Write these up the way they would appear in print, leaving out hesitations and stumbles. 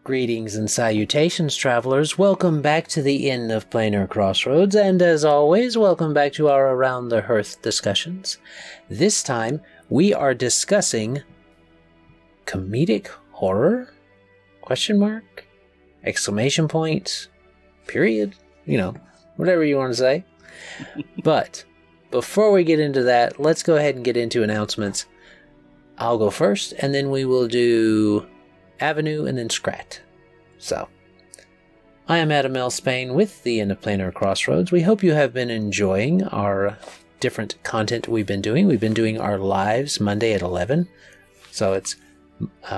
Greetings and salutations, travelers. Welcome back to the Inn of Planar Crossroads, and as always, welcome back to our Around the Hearth discussions. This time, we are discussing comedic horror? Question mark? Exclamation point? Period? You know, whatever you want to say. But before we get into that, let's go ahead and get into announcements. I'll go first, and then we will do Avenue and then Skrat. So, I am Adam L. Spain with the Inn of Planar Crossroads. We hope you have been enjoying our different content we've been doing. We've been doing our lives Monday at 11. So it's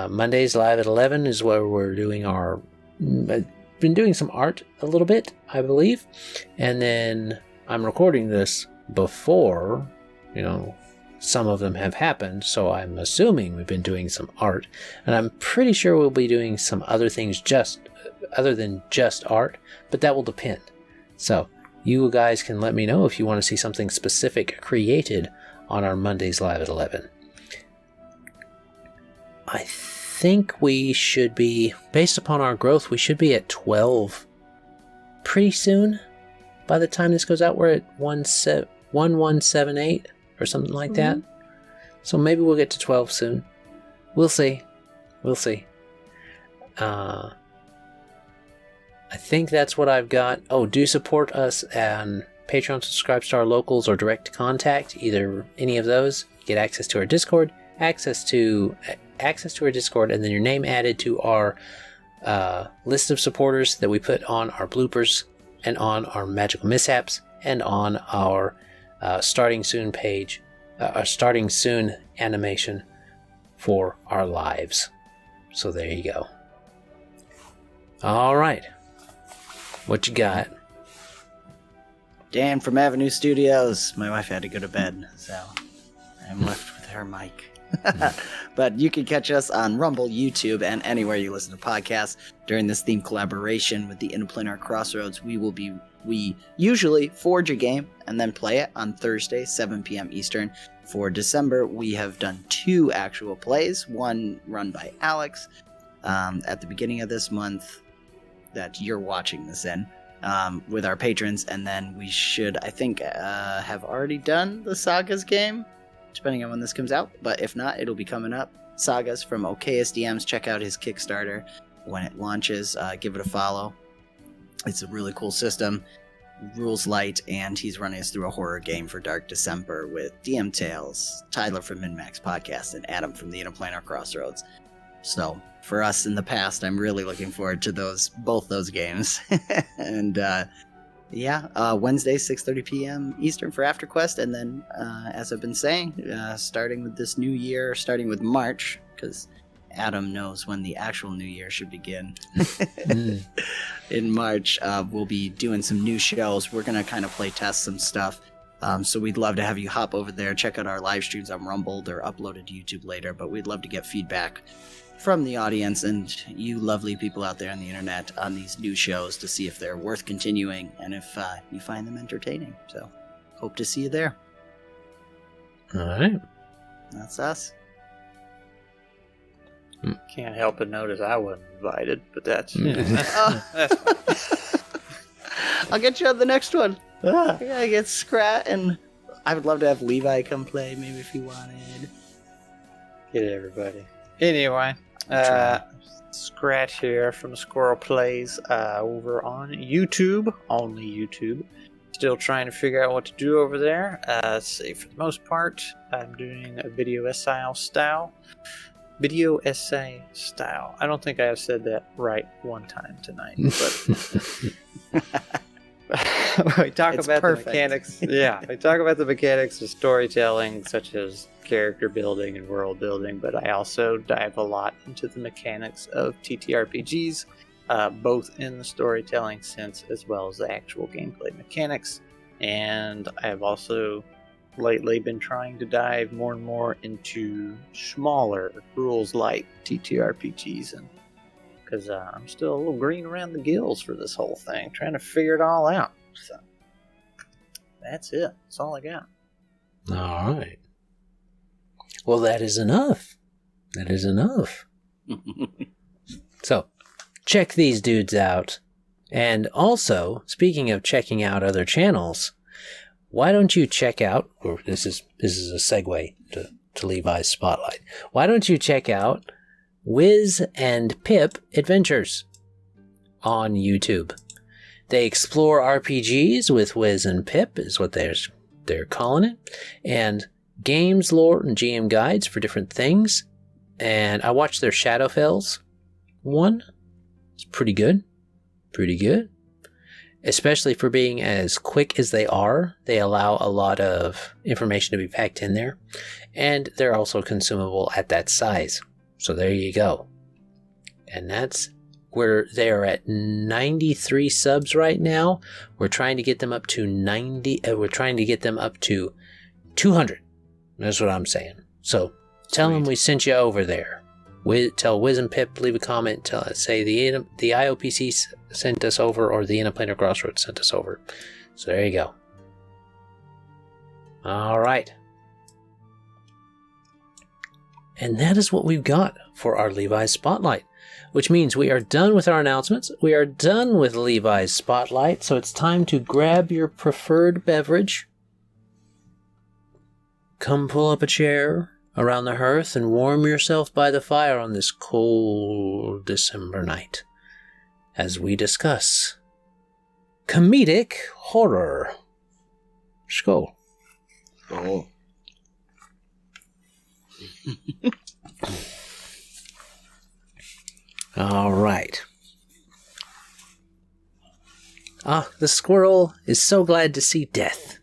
Mondays live at 11 is where we're doing our... been doing some art a little bit, I believe. And then I'm recording this before, some of them have happened, so I'm assuming we've been doing some art, and I'm pretty sure we'll be doing some other things other than just art, but that will depend. So you guys can let me know if you want to see something specific created on our Mondays Live at 11. I think we should be, based upon our growth, we should be at 12 pretty soon. By the time this goes out, we're at 1178 or something like that. So maybe we'll get to 12 soon. We'll see. I think that's what I've got. Oh, do support us on Patreon, subscribe to our locals, or direct contact. Either any of those. Get access to our Discord, access to our Discord, and then your name added to our list of supporters that we put on our bloopers and on our magical mishaps and on our starting soon page, our starting soon animation for our lives. So there you go. All right. What you got? Dan from Avenue Studios. My wife had to go to bed, so I'm left with her mic. But you can catch us on Rumble, YouTube, and anywhere you listen to podcasts. During this theme collaboration with the Interplanar Crossroads, we usually forge a game and then play it on Thursday, 7 p.m. Eastern. For December, we have done 2 actual plays, one run by Alex at the beginning of this month that you're watching this in, with our patrons, and then we should, I think, have already done the Sagas game, depending on when this comes out, but if not, it'll be coming up. Sagas from OKSDMs. Check out his Kickstarter when it launches. Give it a follow. It's a really cool system. Rules light, and he's running us through a horror game for Dark December with DM Tales, Tyler from MinMax Podcast, and Adam from the Interplanar Crossroads. So, for us in the past, I'm really looking forward to both those games. And Wednesday, 6:30 p.m. Eastern for AfterQuest, and then, as I've been saying, starting with this new year, starting with March, because Adam knows when the actual new year should begin. In March, we'll be doing some new shows. We're going to kind of play test some stuff. So we'd love to have you hop over there, check out our live streams on Rumble. They're uploaded to YouTube later, but we'd love to get feedback from the audience and you lovely people out there on the internet on these new shows to see if they're worth continuing and if you find them entertaining. So hope to see you there. All right. That's us. Can't help but notice I wasn't invited, but that's fine. I'll get you on the next one. I get Skrat, and I would love to have Levi come play, maybe if you wanted. Get everybody. Anyway, Skrat here from Squirrel Plays over on YouTube, only YouTube. Still trying to figure out what to do over there. Let's see, for the most part, I'm doing a video essay style. I don't think I have said that right one time tonight, but we talk about the mechanics. Yeah, we talk about the mechanics of storytelling, such as character building and world building, but I also dive a lot into the mechanics of TTRPGs, both in the storytelling sense as well as the actual gameplay mechanics. And I have also lately been trying to dive more and more into smaller rules light TTRPGs, and because I'm still a little green around the gills for this whole thing, trying to figure it all out. So that's it. That's all I got. All right. Well, that is enough. So check these dudes out. And also, speaking of checking out other channels, why don't you check out, or this is a segue to Levi's Spotlight. Why don't you check out Wiz and Pip Adventures on YouTube? They explore RPGs with Wiz and Pip, is what they're calling it, and games, lore, and GM guides for different things. And I watched their Shadowfells one. It's pretty good. Pretty good. Especially for being as quick as they are. They allow a lot of information to be packed in there. And they're also consumable at that size. So there you go. And that's where they are at 93 subs right now. We're trying to get them up to 200. That's what I'm saying. So tell them we sent you over there. Tell Wiz and Pip, leave a comment, say the IoPC sent us over, or the Planar Crossroads sent us over. So there you go. All right. And that is what we've got for our Levi's Spotlight, which means we are done with our announcements. We are done with Levi's Spotlight, so it's time to grab your preferred beverage. Come pull up a chair around the hearth and warm yourself by the fire on this cold December night as we discuss comedic horror. Skål. Oh. All right. The squirrel is so glad to see death.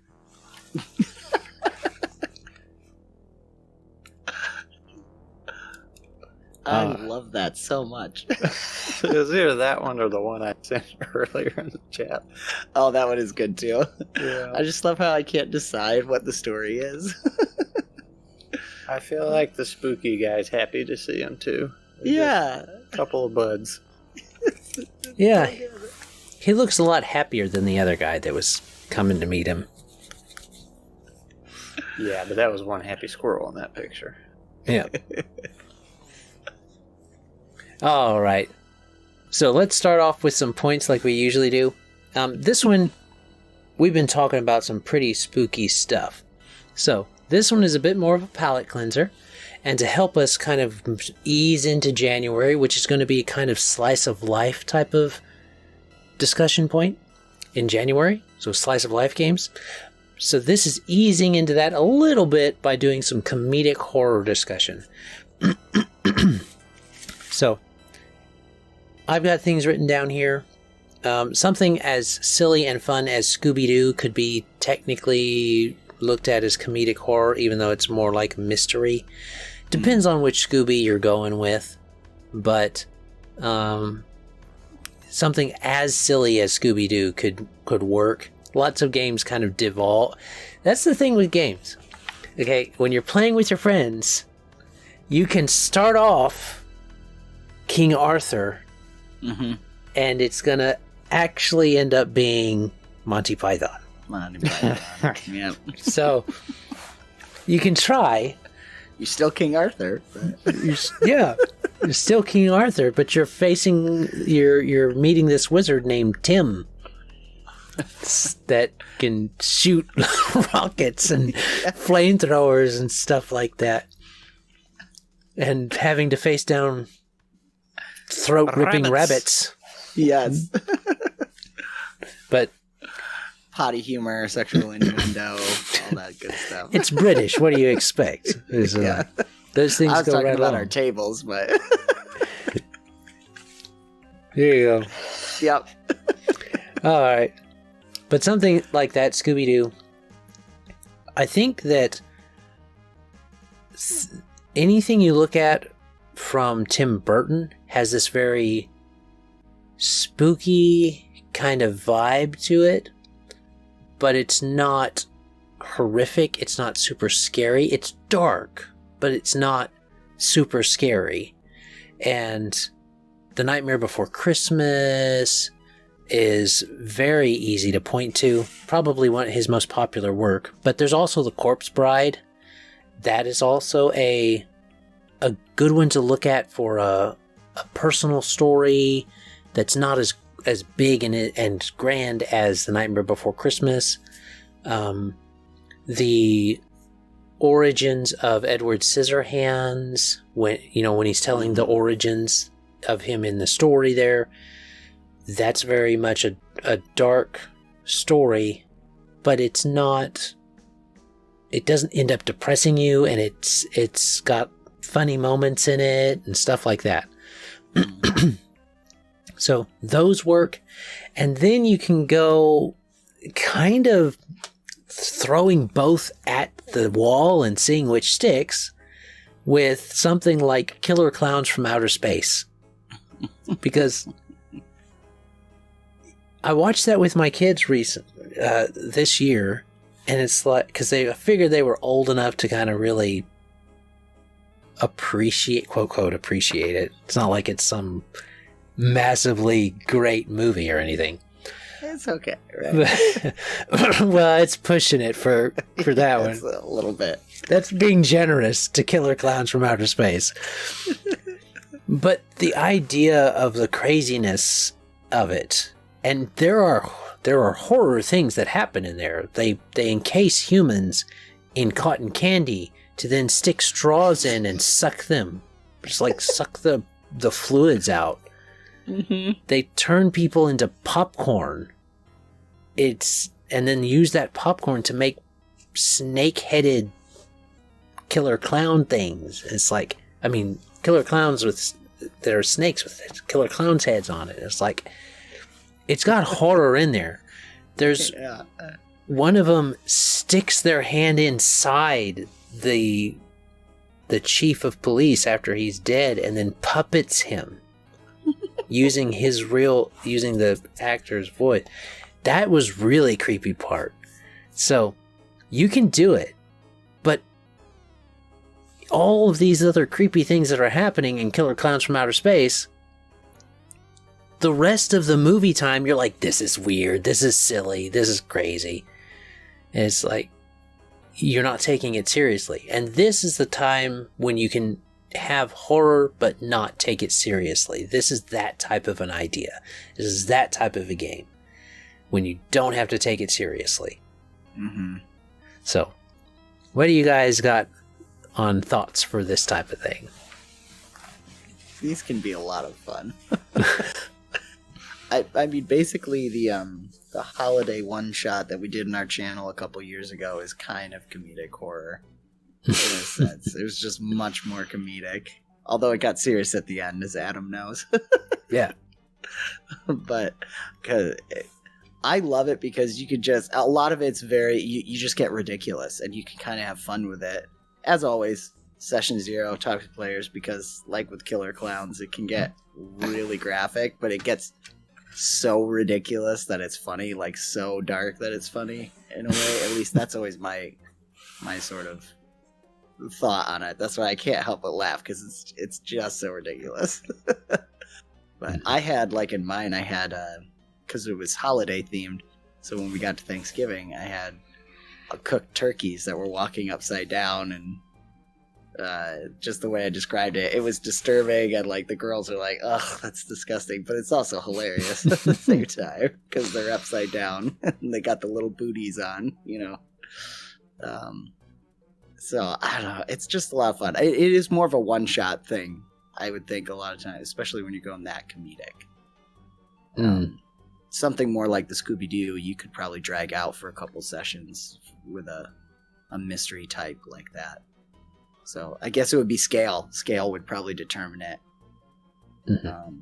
I love that so much. It was either that one or the one I sent earlier in the chat. Oh, that one is good too. Yeah. I just love how I can't decide what the story is. I feel like the spooky guy's happy to see him too. Yeah. Just a couple of buds. Yeah. He looks a lot happier than the other guy that was coming to meet him. Yeah, but that was one happy squirrel in that picture. Yeah. All right. So let's start off with some points like we usually do. This one, we've been talking about some pretty spooky stuff. So this one is a bit more of a palate cleanser. And to help us kind of ease into January, which is going to be kind of slice of life type of discussion point in January. So slice of life games. So this is easing into that a little bit by doing some comedic horror discussion. So I've got things written down here. Something as silly and fun as Scooby-Doo could be technically looked at as comedic horror, even though it's more like mystery. Depends on which Scooby you're going with. But something as silly as Scooby-Doo could work. Lots of games kind of devolve. That's the thing with games. Okay, when you're playing with your friends, you can start off King Arthur, and it's going to actually end up being Monty Python. Monty Python. Yep. So, you can try. You're still King Arthur. But... You're still King Arthur, but you're meeting this wizard named Tim that can shoot rockets and flamethrowers and stuff like that. And having to face down throat-ripping rabbits. Yes. But potty humor, sexual innuendo, all that good stuff. It's British. What do you expect? Yeah. Those things I was go talking right about along. our tables, but... Here you go. Yep. All right. But something like that, Scooby-Doo, I think that anything you look at from Tim Burton has this very spooky kind of vibe to it, but it's not horrific. It's not super scary. It's dark, but it's not super scary. And The Nightmare Before Christmas is very easy to point to. Probably one of his most popular work. But there's also The Corpse Bride. That is also a good one to look at for a personal story that's not as big and grand as The Nightmare Before Christmas. The origins of Edward Scissorhands, when he's telling the origins of him in the story there, that's very much a dark story, but it doesn't end up depressing you, and it's got funny moments in it and stuff like that. So those work. And then you can go kind of throwing both at the wall and seeing which sticks with something like Killer Clowns from Outer Space. Because I watched that with my kids this year, and it's like, because I figured they were old enough to kind of really quote unquote appreciate it. It's not like it's some massively great movie or anything. It's okay, right? Well, it's pushing it for that one. A little bit. That's being generous to Killer Clowns from Outer Space. But the idea of the craziness of it, and there are horror things that happen in there. They encase humans in cotton candy to then stick straws in and suck them, just like suck the fluids out. Mm-hmm. They turn people into popcorn. And then use that popcorn to make snake-headed killer clown things. It's like, killer clowns there are snakes with killer clowns' heads on it. It's like, it's got horror in there. There's one of them sticks their hand inside the chief of police after he's dead, and then puppets him using the actor's voice. That was really creepy part. So you can do it, but all of these other creepy things that are happening in Killer Clowns from Outer Space, the rest of the movie time, you're like, this is weird, this is silly, this is crazy. And it's like, you're not taking it seriously. And this is the time when you can have horror but not take it seriously. This is that type of an idea. This is that type of a game when you don't have to take it seriously. Mm-hmm. So, what do you guys got on thoughts for this type of thing? These can be a lot of fun. I mean, basically the holiday one shot that we did in our channel a couple years ago is kind of comedic horror in a sense. It was just much more comedic, although it got serious at the end, as Adam knows. Yeah, but I love it because you could just, a lot of it's you just get ridiculous and you can kind of have fun with it. As always, Session 0, talk to players, because like with Killer Clowns, it can get really graphic, but it gets so ridiculous that it's funny, like so dark that it's funny in a way. At least that's always my sort of thought on it. That's why I can't help but laugh, because it's just so ridiculous. But I had, like in mine, I had because it was holiday themed, so when we got to Thanksgiving, I had cooked turkeys that were walking upside down, and just the way I described it, it was disturbing, and like the girls are like, ugh, that's disgusting, but it's also hilarious at the same time, because they're upside down and they got the little booties on, so I don't know, it's just a lot of fun. It is more of a one-shot thing, I would think, a lot of times, especially when you're going that comedic. Something more like the Scooby-Doo you could probably drag out for a couple sessions with a mystery type like that. So I guess it would be scale. Scale would probably determine it. Mm-hmm.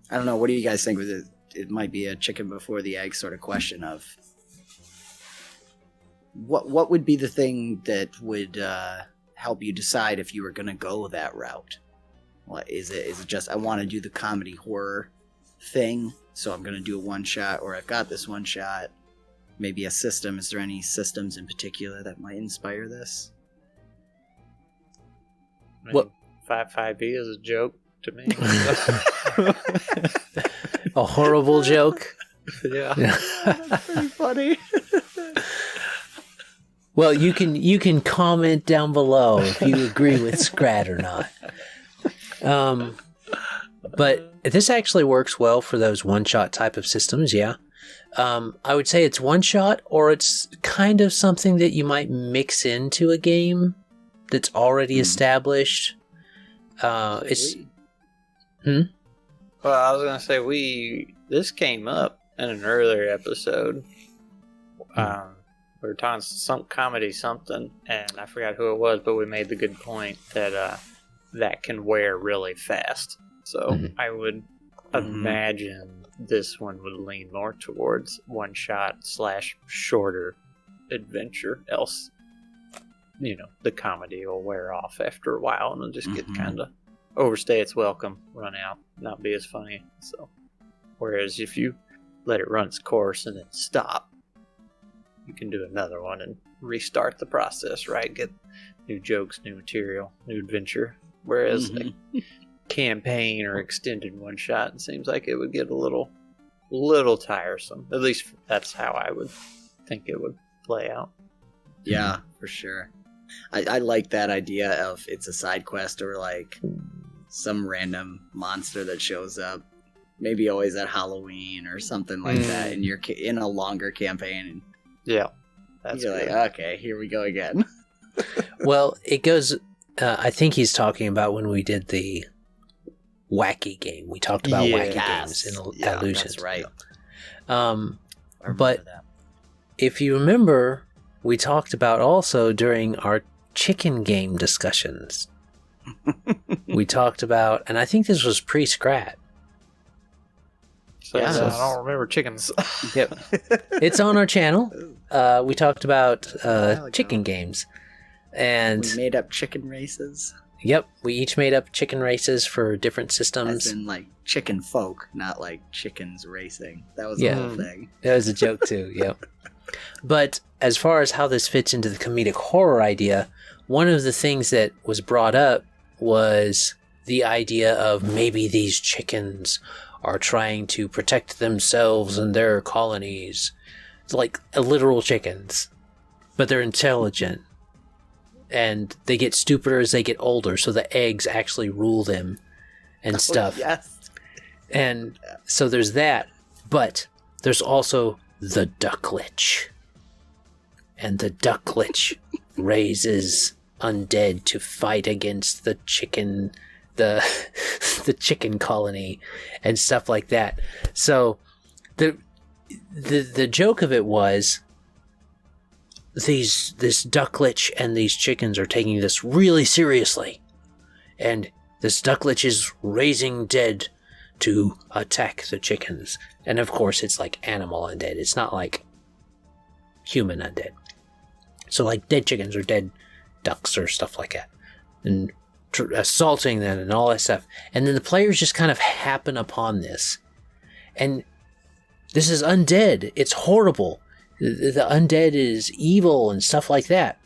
I don't know. What do you guys think? It might be a chicken before the egg sort of question of what would be the thing that would help you decide if you were going to go that route? What is it? Is it just I want to do the comedy horror thing, so I'm going to do a one shot, or I've got this one shot? Maybe a system. Is there any systems in particular that might inspire this? What 5e is a joke to me. A horrible joke. Yeah. That's pretty funny. Well, you can comment down below if you agree with Skrat or not. But this actually works well for those one-shot type of systems, yeah. I would say it's one-shot, or it's kind of something that you might mix into a game that's already established. Well, I was going to say, this came up in an earlier episode. We were talking some comedy something, and I forgot who it was, but we made the good point that that can wear really fast. So I would imagine this one would lean more towards one shot / shorter adventure. Else, the comedy will wear off after a while, and it'll just get kind of overstay its welcome, run out, not be as funny. So, whereas if you let it run its course and then stop, you can do another one and restart the process, right? Get new jokes, new material, new adventure. Whereas a campaign or extended one shot, it seems like it would get a little tiresome. At least that's how I would think it would play out. Yeah, for sure. I like that idea of it's a side quest or like some random monster that shows up, maybe always at Halloween or something like that, and you're in a longer campaign. Yeah, you're like, okay, here we go again. Well, it goes. I think he's talking about when we did the wacky game. We talked about wacky games in Illusions. That's right. But that. If you remember, we talked about also during our chicken game discussions. We talked about, and I think this was pre-Skrat. So I don't remember chickens. Yep. It's on our channel. We talked about chicken games. And we made up chicken races. Yep, we each made up chicken races for different systems. As in, like, chicken folk, not like chickens racing. That was the whole thing. That was a joke, too, yep. But as far as how this fits into the comedic horror idea, one of the things that was brought up was the idea of maybe these chickens are trying to protect themselves and their colonies. It's like literal chickens, but they're intelligent. And they get stupider as they get older, so the eggs actually rule them and stuff. Yes. And so there's that, but there's also the Ducklich. And the Ducklich raises undead to fight against the chicken, the chicken colony and stuff like that. So the joke of it was this Ducklich and these chickens are taking this really seriously, and this Ducklich is raising dead to attack the chickens. And of course it's like animal undead, it's not like human undead. So like dead chickens or dead ducks or stuff like that, and assaulting them and all that stuff. And then the players just kind of happen upon this, and this is undead, it's horrible. The undead is evil and stuff like that.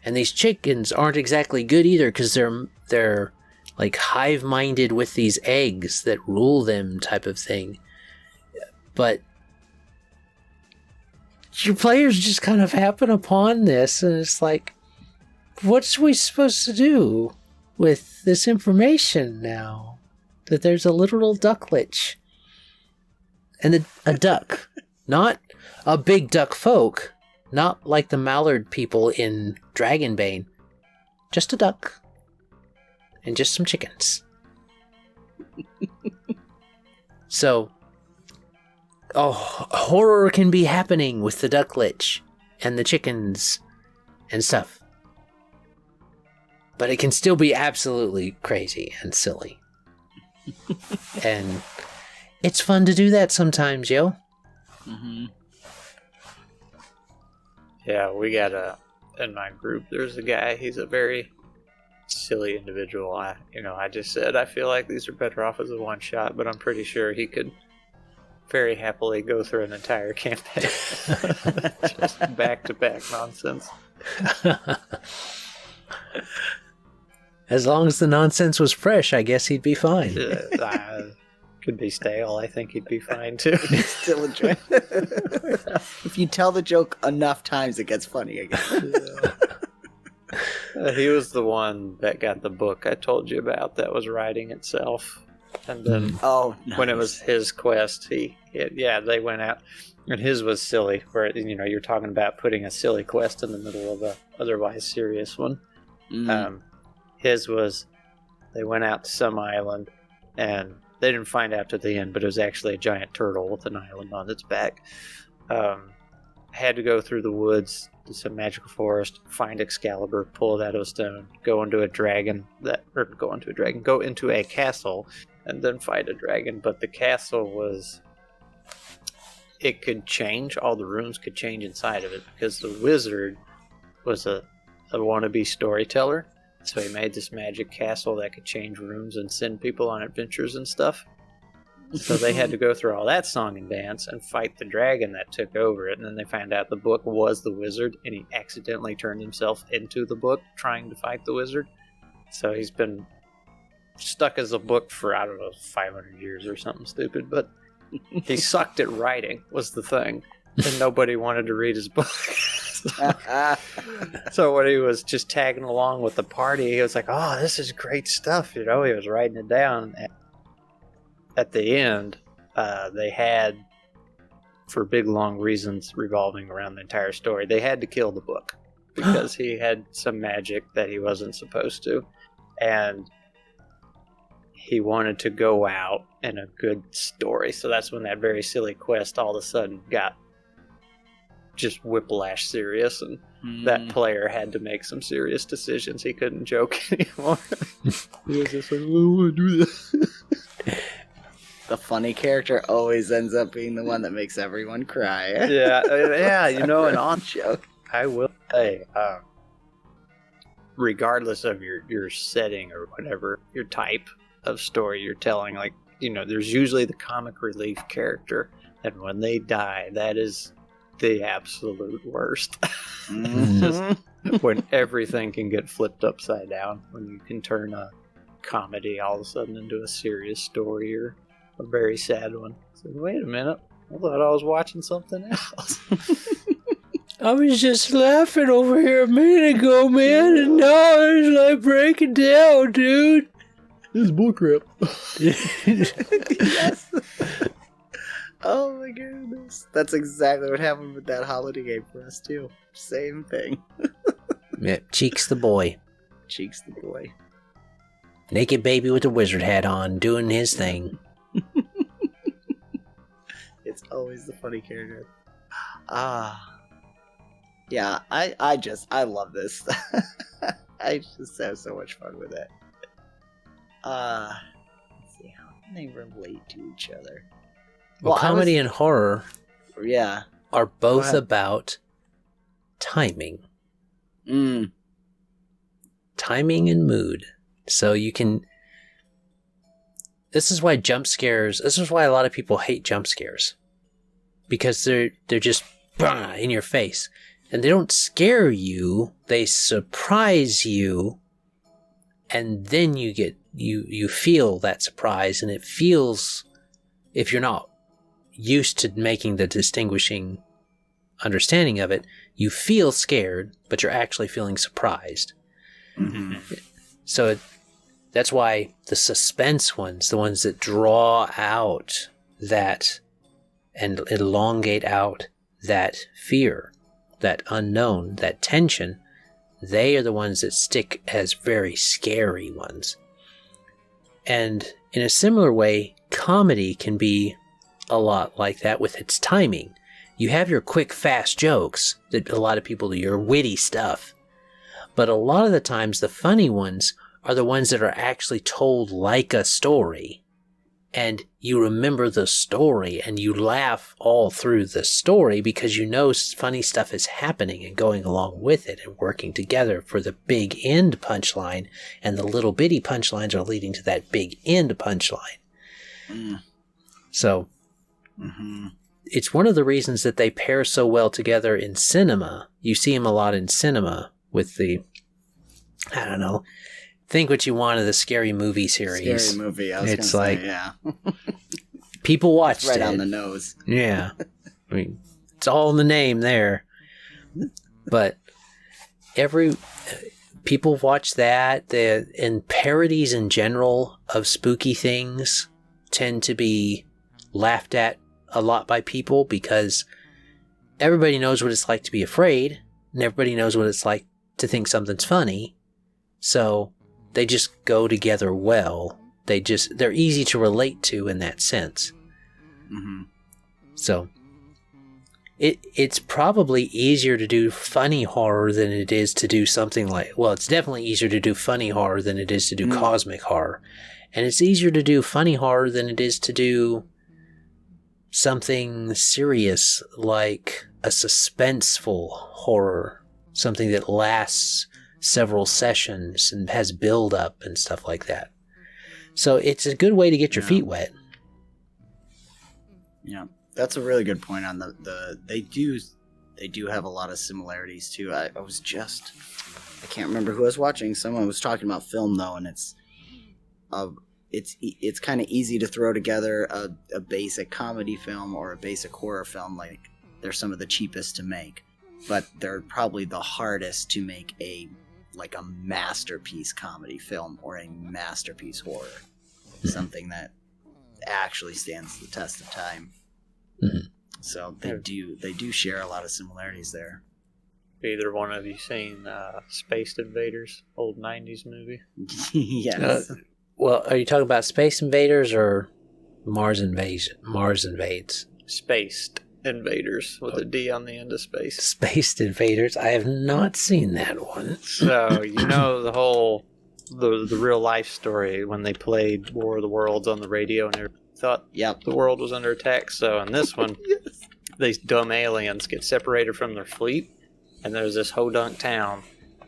And these chickens aren't exactly good either, because they're like hive-minded with these eggs that rule them type of thing. But your players just kind of happen upon this, and it's like, what's we supposed to do with this information now? That there's a literal Ducklich. And a duck. Not a big duck folk, not like the mallard people in Dragonbane. Just a duck. And just some chickens. So, horror can be happening with the Ducklich and the chickens and stuff. But it can still be absolutely crazy and silly. And it's fun to do that sometimes, yo. Mm-hmm. Yeah, we got in my group, there's a guy, he's a very silly individual. I just said, I feel like these are better off as a one shot, but I'm pretty sure he could very happily go through an entire campaign. Just back to back nonsense. As long as the nonsense was fresh, I guess he'd be fine. Could be stale. I think he'd be fine too. Still enjoy it. If you tell the joke enough times, it gets funny again. He was the one that got the book I told you about that was writing itself. And then when it was his quest, they went out. And his was silly, where, you're talking about putting a silly quest in the middle of a otherwise serious one. His was, they went out to some island, and they didn't find out to the end, but it was actually a giant turtle with an island on its back. Had to go through the woods, to some magical forest, find Excalibur, pull it out of a stone, go into a castle, and then fight a dragon. But the castle it could change, all the rooms could change inside of it, because the wizard was a wannabe storyteller. So he made this magic castle that could change rooms and send people on adventures and stuff. So they had to go through all that song and dance and fight the dragon that took over it. And then they found out the book was the wizard, and he accidentally turned himself into the book trying to fight the wizard. So he's been stuck as a book for, 500 years or something stupid. But he sucked at writing, was the thing. And nobody wanted to read his book. So when he was just tagging along with the party, he was like, oh, this is great stuff. He was writing it down. At the end, they had, for big long reasons revolving around the entire story, they had to kill the book because he had some magic that he wasn't supposed to. And he wanted to go out in a good story. So that's when that very silly quest all of a sudden got just whiplash serious, and that player had to make some serious decisions. He couldn't joke anymore. He was just like, I don't want to do this. The funny character always ends up being the one that makes everyone cry. Yeah, an on joke. I will say, regardless of your setting or whatever, your type of story you're telling, there's usually the comic relief character, and when they die, that is the absolute worst. Just when everything can get flipped upside down, when you can turn a comedy all of a sudden into a serious story or a very sad one. So, wait a minute, I thought I was watching something else. I was just laughing over here a minute ago, man, and now it's like breaking down, dude. This is bullcrap. Yes. Oh my goodness. That's exactly what happened with that holiday game for us, too. Same thing. Yep, Cheeks the boy. Cheeks the boy. Naked baby with a wizard hat on, doing his thing. It's always the funny character. Yeah, I love this. I just have so much fun with it. Let's see, how can they relate to each other? Well, comedy and horror are both about timing. Timing and mood. So you can... This is why a lot of people hate jump scares. Because they're just in your face. And they don't scare you, they surprise you, and then you feel that surprise, and it feels, if you're not used to making the distinguishing understanding of it, you feel scared, but you're actually feeling surprised. So that's why the suspense ones, the ones that draw out that and elongate out that fear, that unknown, that tension, they are the ones that stick as very scary ones. And in a similar way, comedy can be a lot like that with its timing. You have your quick, fast jokes that a lot of people do, your witty stuff. But a lot of the times, the funny ones are the ones that are actually told like a story. And you remember the story and you laugh all through the story because you know funny stuff is happening and going along with it and working together for the big end punchline, and the little bitty punchlines are leading to that big end punchline. So it's one of the reasons that they pair so well together in cinema. You see them a lot in cinema with the, I don't know, think what you want of the Scary Movie series. Scary Movie, I was it's gonna like, say, yeah. People watched right it. on the nose. Yeah. I mean, it's all in the name there. But people watch that, and parodies in general of spooky things tend to be laughed at a lot by people because everybody knows what it's like to be afraid, and everybody knows what it's like to think something's funny. So they just go together well. They're easy to relate to in that sense. Mm-hmm. So it's probably easier to do funny horror than it is to do something like, well, it's definitely easier to do funny horror than it is to do cosmic horror. And it's easier to do funny horror than it is to do something serious like a suspenseful horror, something that lasts several sessions and has build up and stuff like that. So it's a good way to get your feet wet. Yeah, that's a really good point on they do have a lot of similarities too. I can't remember who I was watching. Someone was talking about film though, and it's kind of easy to throw together a basic comedy film or a basic horror film. Like they're some of the cheapest to make, but they're probably the hardest to make a masterpiece comedy film or a masterpiece horror. Something that actually stands the test of time. Mm-hmm. So they do share a lot of similarities there. Either one of you seen Space Invaders, old 90s movie? Yes. Well, are you talking about Space Invaders or Mars Invades? Spaced Invaders with a D on the end of space. Spaced Invaders? I have not seen that one. So, you know the whole, the real life story when they played War of the Worlds on the radio and everybody thought the world was under attack. So in this one, these dumb aliens get separated from their fleet, and there's this hodunk town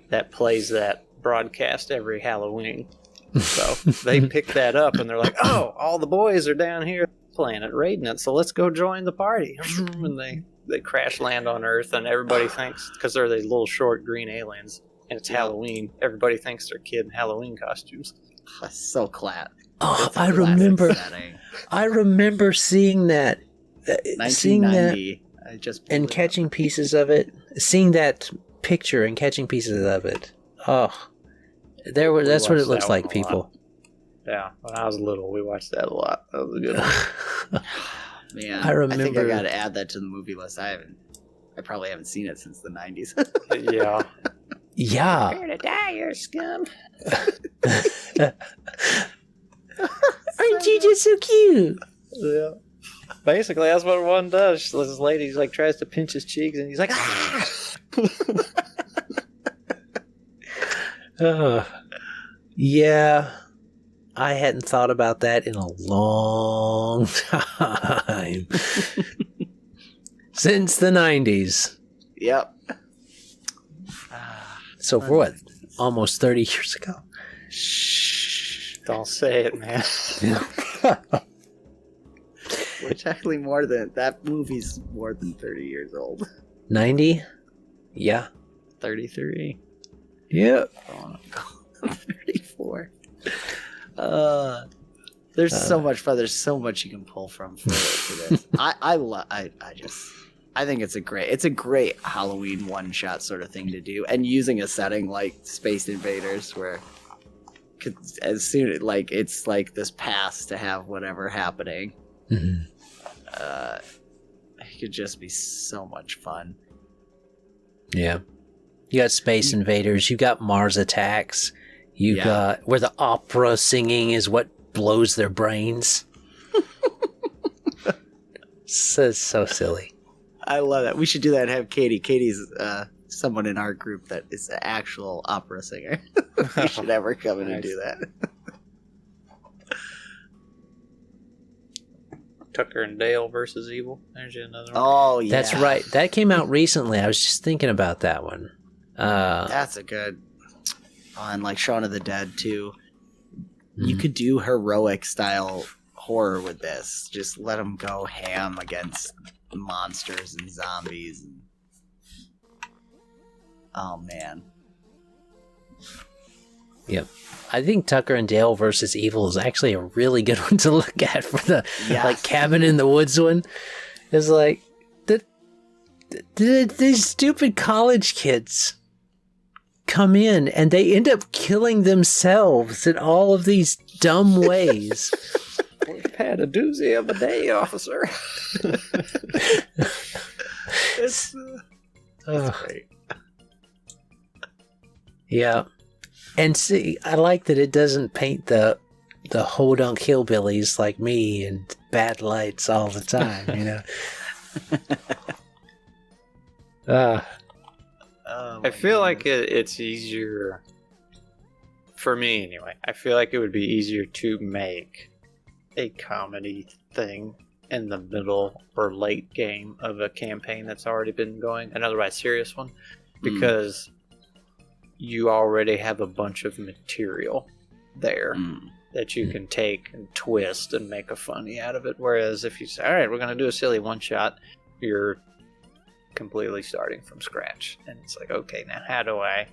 that plays that broadcast every Halloween. So they pick that up and they're like, oh, all the boys are down here planet raiding it, so let's go join the party. And they crash land on Earth, and everybody thinks, because they're these little short green aliens and it's Halloween, everybody thinks they're kid in Halloween costumes. So clat. Oh, I remember seeing that. 1990. I just and catching pieces of it. Seeing that picture and catching pieces of it. Oh, that's what it looks like, people. Yeah, when I was little, we watched that a lot. That was a good one. Man, I remember. I think I got to add that to the movie list. I probably haven't seen it since the 90s. Yeah. Yeah. Prepare to die, you scum. Aren't you just so cute? Yeah. Basically, that's what one does. This lady tries to pinch his cheeks, and he's like, ah! Yeah. I hadn't thought about that in a long time. Since the 90s. Yep. So for what? Almost 30 years ago? Shh. Don't say it, man. Which actually that movie's more than 30 years old. 90? Yeah. 33. Yep. 34. There's so much fun. There's so much you can pull from for this. I think it's a great Halloween one-shot sort of thing to do, and using a setting like Space Invaders, where it's like this pass to have whatever happening. Mm-hmm. It could just be so much fun. Yeah, you got Space Invaders, you got Mars Attacks, you got where the opera singing is what blows their brains. So silly. I love that. We should do that and have Katie. Katie's someone in our group that is an actual opera singer. We should have her come in and do that. Tucker and Dale versus Evil. There's another one. Oh, yeah. That's right. That came out recently. I was just thinking about that one. That's a good... Oh, and like Shaun of the Dead, too. Mm-hmm. You could do heroic style horror with this. Just let them go ham against monsters and zombies. And... Oh, man. Yep. I think Tucker and Dale versus Evil is actually a really good one to look at for the cabin in the woods one. It's like these stupid college kids come in and they end up killing themselves in all of these dumb ways. You've had a doozy of a day, officer. It's great. Yeah. And see, I like that it doesn't paint the ho-dunk hillbillies like me in bad lights all the time, you know? I feel like it's easier, for me anyway, I feel like it would be easier to make a comedy thing in the middle or late game of a campaign that's already been going, an otherwise serious one, because you already have a bunch of material there that you can take and twist and make a funny out of it. Whereas if you say, all right, we're going to do a silly one-shot, you're completely starting from scratch. And it's like, okay, now how do I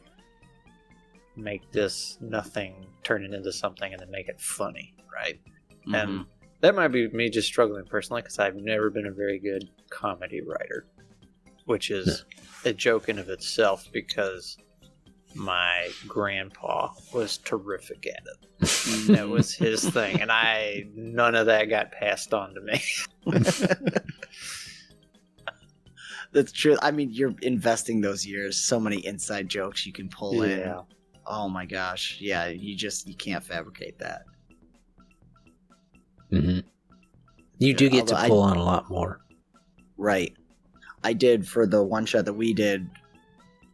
make this nothing turn it into something and then make it funny, right? And that might be me just struggling personally because I've never been a very good comedy writer, which is a joke in of itself because my grandpa was terrific at it. That was his thing, and none of that got passed on to me. That's true. I mean, you're investing those years, so many inside jokes you can pull in. Oh my gosh. Yeah, you can't fabricate that. You do get to pull on a lot more. Right. I did for the one shot that we did.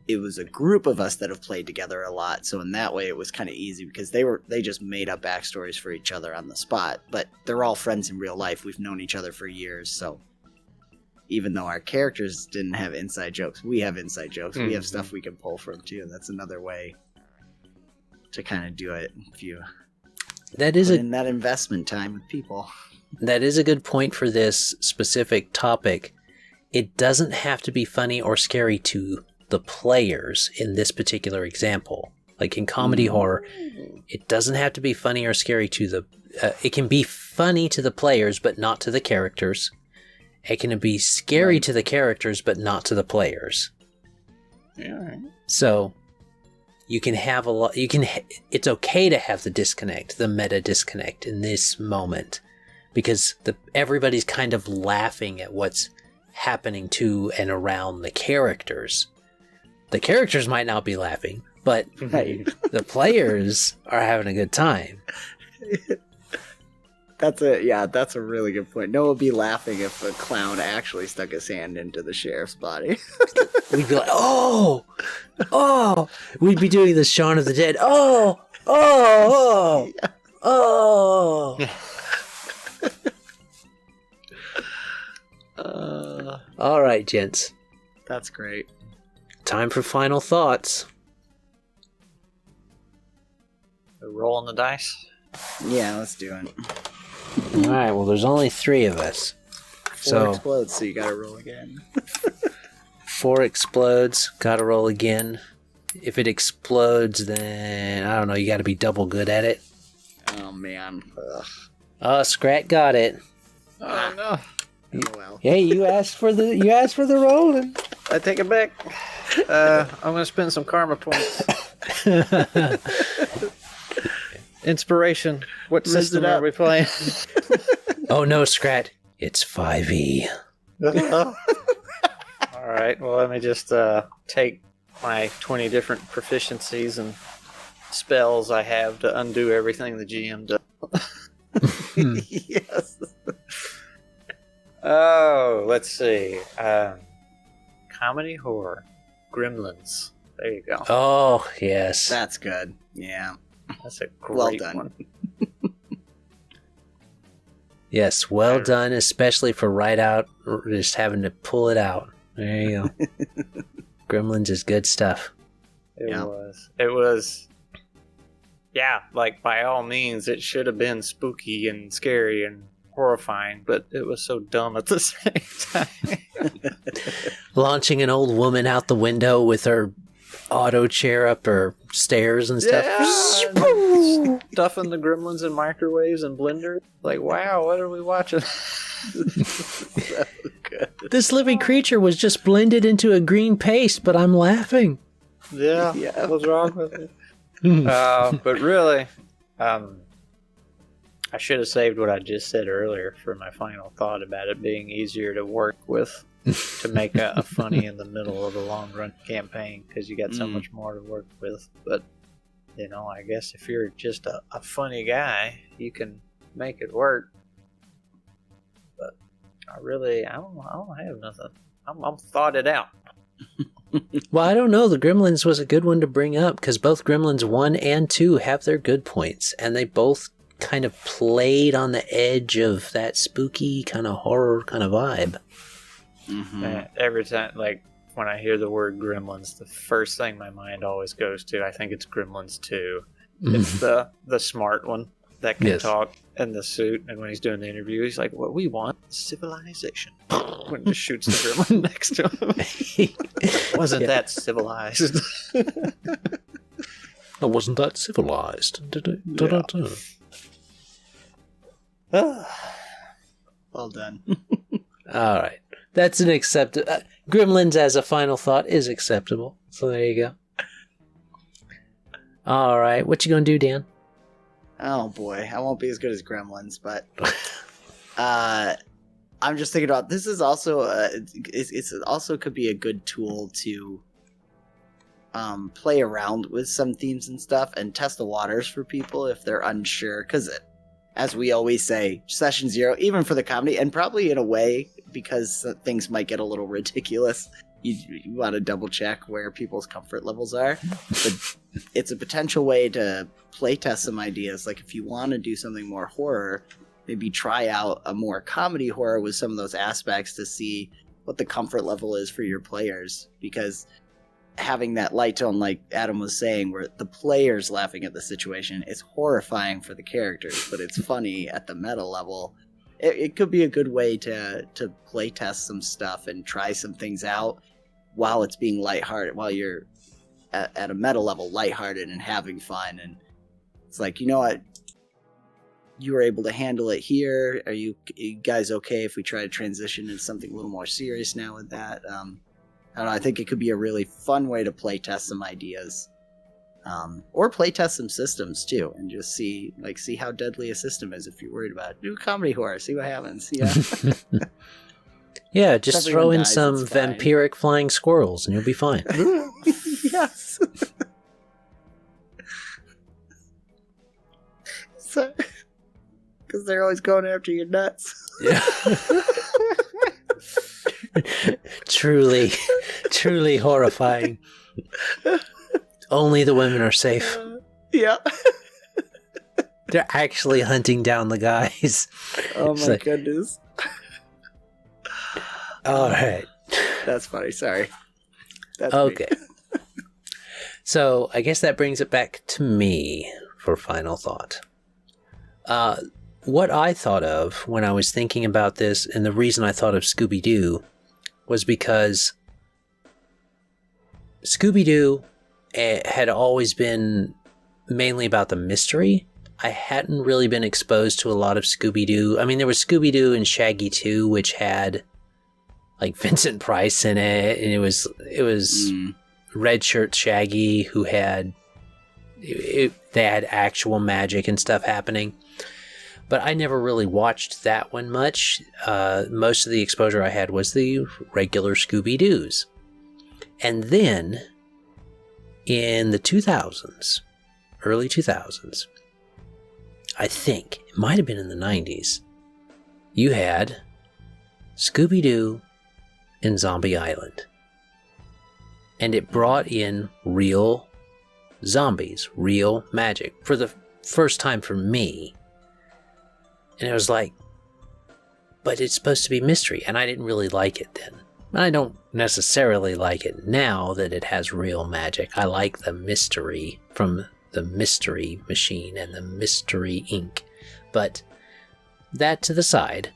It was a group of us that have played together a lot, so in that way it was kind of easy because they just made up backstories for each other on the spot. But they're all friends in real life. We've known each other for years, so even though our characters didn't have inside jokes, we have inside jokes. We have stuff we can pull from too. That's another way to kind of do it. If you put in that investment time with people. That is a good point for this specific topic. It doesn't have to be funny or scary to the players in this particular example. Like in comedy horror, it doesn't have to be funny or scary to the... it can be funny to the players, but not to the characters. It can be scary to the characters, but not to the players. Yeah. Right. So you can have a lot... it's okay to have the disconnect, the meta disconnect in this moment. Because everybody's kind of laughing at what's happening to and around the characters. The characters might not be laughing, but the players are having a good time. That's a really good point. No one would be laughing if a clown actually stuck his hand into the sheriff's body. We'd be like, oh! We'd be doing the Shaun of the Dead. Oh! All right, gents. That's great. Time for final thoughts. We're rolling the dice? Yeah, let's do it. All right, well, there's only 3 of us. 4 explodes, so you gotta roll again. 4 explodes, gotta roll again. If it explodes, then, I don't know, you gotta be double good at it. Oh, man. Ugh. Oh, Skrat got it. Oh, no. Oh, well. Hey, you asked for the rolling. I take it back. I'm going to spend some karma points. Inspiration. What system are we playing? Oh no, Skrat. It's 5e. All right. Well, let me just take my 20 different proficiencies and spells I have to undo everything the GM does. Yes. Oh, let's see. Comedy horror. Gremlins. There you go. Oh, yes. That's good. Yeah. That's a great one. Yes, well done, especially for right out, just having to pull it out. There you go. Gremlins is good stuff. It was. Yeah, like by all means, it should have been spooky and scary and horrifying, but it was so dumb at the same time. Launching an old woman out the window with her auto chair up her stairs and stuff. Yeah, stuffing the gremlins in microwaves and blenders. Like, wow, what are we watching? So good. This living creature was just blended into a green paste, but I'm laughing. Yeah, what's wrong with it? But really, I should have saved what I just said earlier for my final thought about it being easier to work with to make a funny in the middle of a long run campaign, because you got so much more to work with. But I guess if you're just a funny guy, you can make it work. But I don't have nothing. I'm thought it out. Well, I don't know. The Gremlins was a good one to bring up, because both Gremlins 1 and 2 have their good points, and they both kind of played on the edge of that spooky kind of horror kind of vibe. Every time, like, when I hear the word Gremlins, the first thing my mind always goes to, I think it's Gremlins 2. It's the smart one that can talk in the suit, and when he's doing the interview, he's like, "What we want is civilization." When he shoots the Gremlin next to him. Wasn't that civilized? Wasn't that civilized? Well done. All right. That's an Gremlins as a final thought is acceptable. So there you go. All right. What you going to do, Dan? Oh, boy. I won't be as good as Gremlins, but I'm just thinking about this is also it's also could be a good tool to play around with some themes and stuff and test the waters for people if they're unsure, because as we always say, session 0, even for the comedy, and probably in a way because things might get a little ridiculous, you want to double check where people's comfort levels are. But it's a potential way to play test some ideas. Like if you want to do something more horror, maybe try out a more comedy horror with some of those aspects to see what the comfort level is for your players, because having that light tone, like Adam was saying, where the player's laughing at the situation, it's horrifying for the characters, but it's funny at the meta level. It could be a good way to play test some stuff and try some things out while it's being lighthearted, while you're at a meta level lighthearted and having fun. And it's like, what? You were able to handle it here. Are you guys okay if we try to transition into something a little more serious now with that? I don't know. I think it could be a really fun way to play test some ideas, or play test some systems too, and just see how deadly a system is. If you're worried about it, do a comedy horror, see what happens. Yeah, yeah. Just throw in some vampiric flying squirrels, and you'll be fine. Yes. So, because they're always going after your nuts. Yeah. Truly horrifying. Only the women are safe. Yeah. They're actually hunting down the guys. Oh my goodness. All right. That's funny. Sorry. That's okay. So I guess that brings it back to me for final thought. What I thought of when I was thinking about this, and the reason I thought of Scooby-Doo, was because Scooby-Doo had always been mainly about the mystery. I hadn't really been exposed to a lot of Scooby-Doo. I mean, there was Scooby-Doo and Shaggy 2, which had like Vincent Price in it, and it was Red Shirt Shaggy who had they had actual magic and stuff happening. But I never really watched that one much. Most of the exposure I had was the regular Scooby-Doos. And then, in the 2000s, early 2000s, I think, it might have been in the 90s, you had Scooby-Doo and Zombie Island. And it brought in real zombies, real magic, for the first time for me. And it was like, but it's supposed to be mystery, and I didn't really like it then. I don't necessarily like it now that it has real magic. I like the mystery from the Mystery Machine and the Mystery Inc. But that to the side,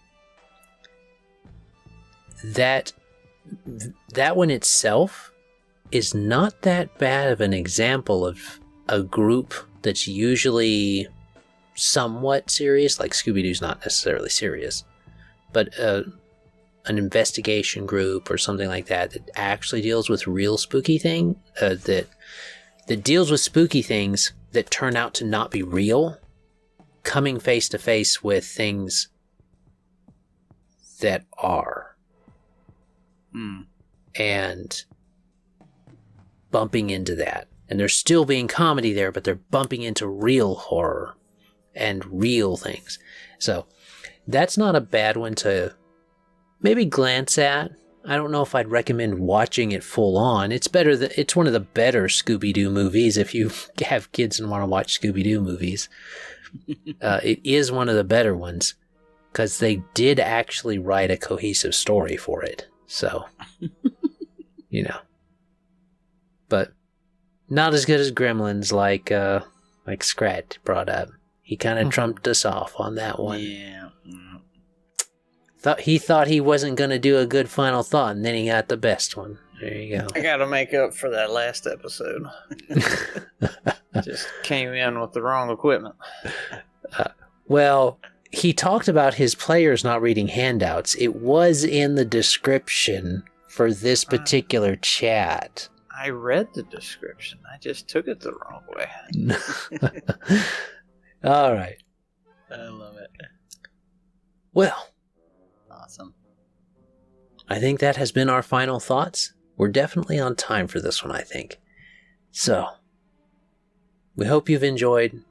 that one itself is not that bad of an example of a group that's usually somewhat serious. Like Scooby-Doo's not necessarily serious, but an investigation group or something like that actually deals with real spooky thing, that deals with spooky things that turn out to not be real. coming face to face with things that are. And bumping into that. And there's still being comedy there, but they're bumping into real horror and real things. So that's not a bad one to maybe glance at. I don't know if I'd recommend watching it full on. It's one of the better Scooby-Doo movies if you have kids and want to watch Scooby-Doo movies. It is one of the better ones because they did actually write a cohesive story for it. So, but not as good as Gremlins like Skrat brought up. He kind of trumped us off on that one. Yeah. He thought he wasn't going to do a good final thought, and then he got the best one. There you go. I got to make up for that last episode. Just came in with the wrong equipment. Well, he talked about his players not reading handouts. It was in the description for this particular chat. I read the description. I just took it the wrong way. All right. I love it. Well. Awesome. I think that has been our final thoughts. We're definitely on time for this one, I think. So, we hope you've enjoyed.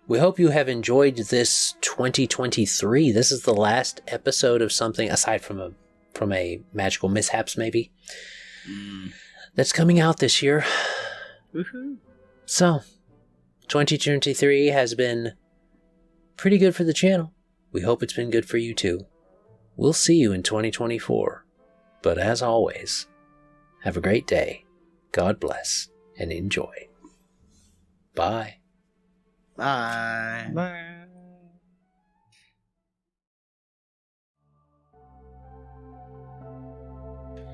We hope you have enjoyed this 2023. This is the last episode of something aside from a magical mishaps, maybe. That's coming out this year. Woohoo! So, 2023 has been pretty good for the channel. We hope it's been good for you too. We'll see you in 2024. But as always, have a great day. God bless and enjoy. Bye. Bye. Bye.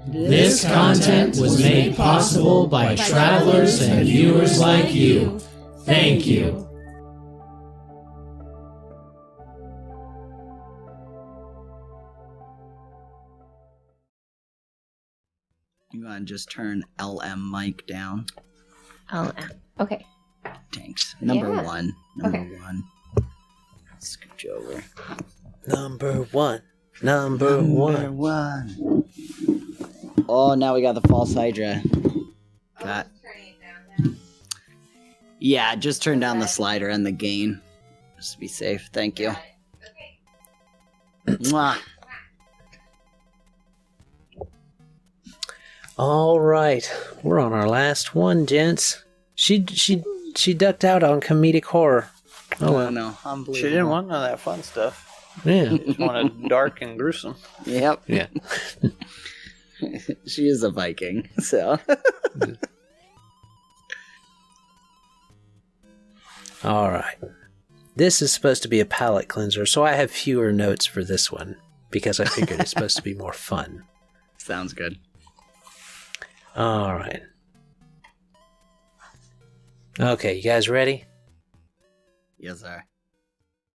This content was made possible by travelers and viewers like you. Thank you. You want to just turn LM mic down? LM. Okay. Thanks. Number Yeah. one. Okay. One. Scooch over. Number one. Number one. One. Oh, now we got the false Hydra. Got. Yeah, just turn down the slider and the gain. Just to be safe. Thank you. Mwah. All right, we're on our last one, gents. She ducked out on comedic horror. Oh well. No, unbelievable. She didn't want none of that fun stuff. Yeah. Just wanted dark and gruesome. Yep. Yeah. She is a Viking, so. All right. This is supposed to be a palate cleanser, so I have fewer notes for this one because I figured it's supposed to be more fun. Sounds good. All right. Okay, you guys ready? Yes, sir.